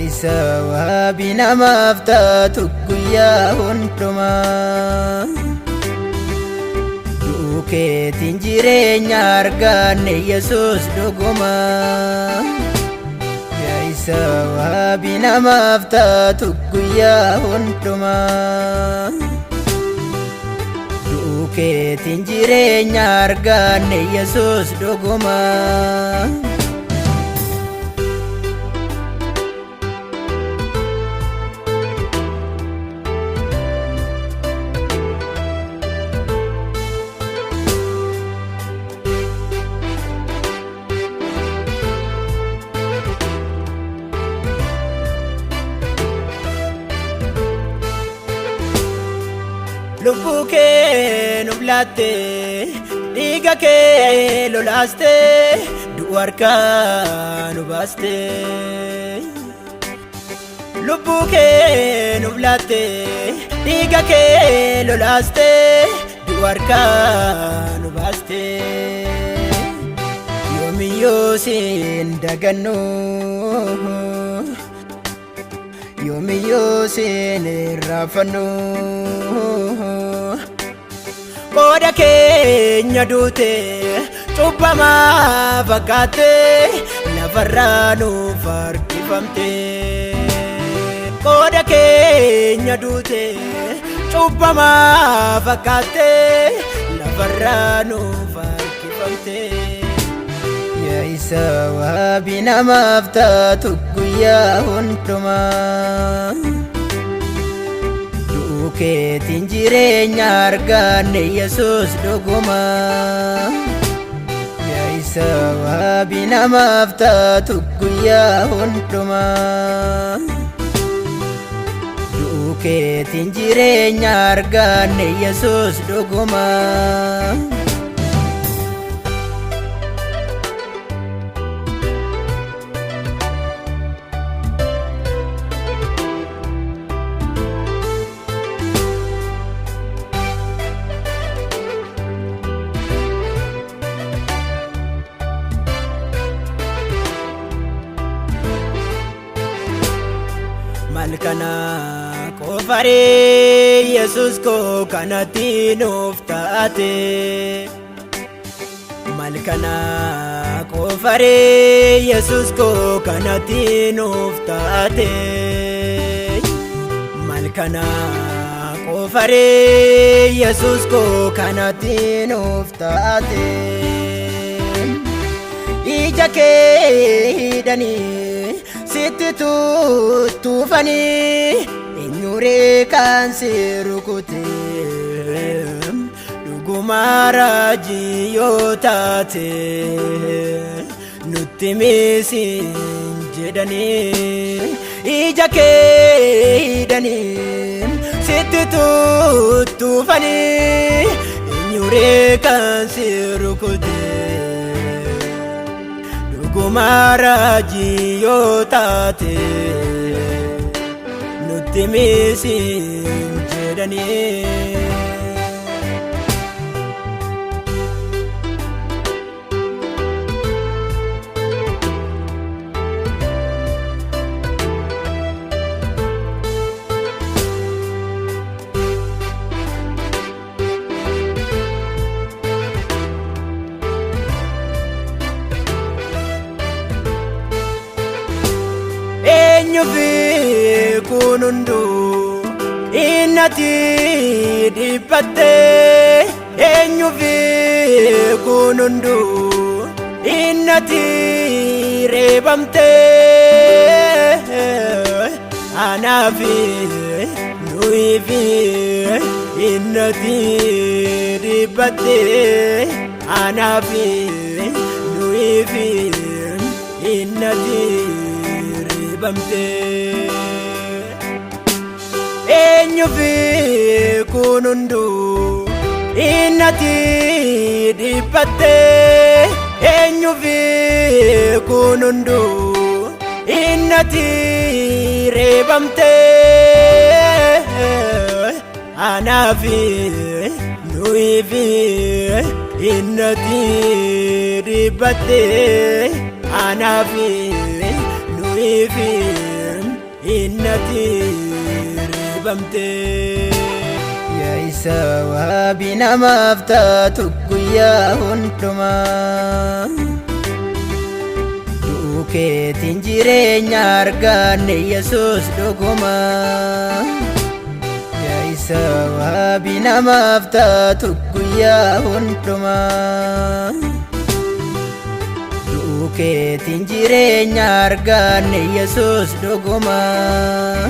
isa waabii namaaf taatu guyyaa hundumaa duukeetiin jireenya arganne Yesuus dhugumaa isa waabii namaaf taatu guyyaa hundumaa duukeetiin jireenya arganne Yesuus dhugumaa lubbuu kee nuuf laatte dhiiga kee lolaaste du'u harkaa nu baaste lubbuu kee nuuf laatte dhiiga kee lolaaste du'u harkaa nu baaste yoomiyyuu siin dagannu yoomiyyuu siin irraanfannu qooda keenya duute cubbamaa fakkaatte lafarraa nuuf harkifamte qooda keenya duute cubbamaa fakkaatte lafarraa nuuf harkifamte yaa isa waabii namaaf taatu guyyaa hundumaa duukeetiin jireenya arganne Yesuus dhugumaa yaa isa waabii namaaf taatu guyyaa hundumaa duukeetiin jireenya arganne Yesuus dhugumaa malkana qofaree Yesuus koo kanatti nuuf taate malkana qofaree Yesuus koo kanatti nuuf taate malkana qofaree Yesuus koo kanatti nuuf taate ija kee hidhanii sitti tuufanii eenyuree kan si rukute dhugumaa raajii yoo taate nutti miisin jedhanii ija kee hidhanii sitti tuufanii eenyuree kan si rukute dhugumaa raajii yoo taate nutti miisin jedhanii eenyufi kun hunduu innati dhiphatte eenyufi kun hunduu innati reebamte anaafi nuyifi innati dhiphatte anaafi nuyifi innati bamte eenyufi kun hunduu innati dhiphatte eenyufi kun hunduu innati reebamte anaafi nuyifi innati dhiphatte anaafi nuyifi innati ribamte yaa isa waabii namaaf taatu guyyaa hundumaa duukeetiin jireenya arganne Yesuus dhugumaa yaa isa waabii namaaf taatu guyyaa hundumaa duukeetiin jireenya arganne Yesuus dhugumaa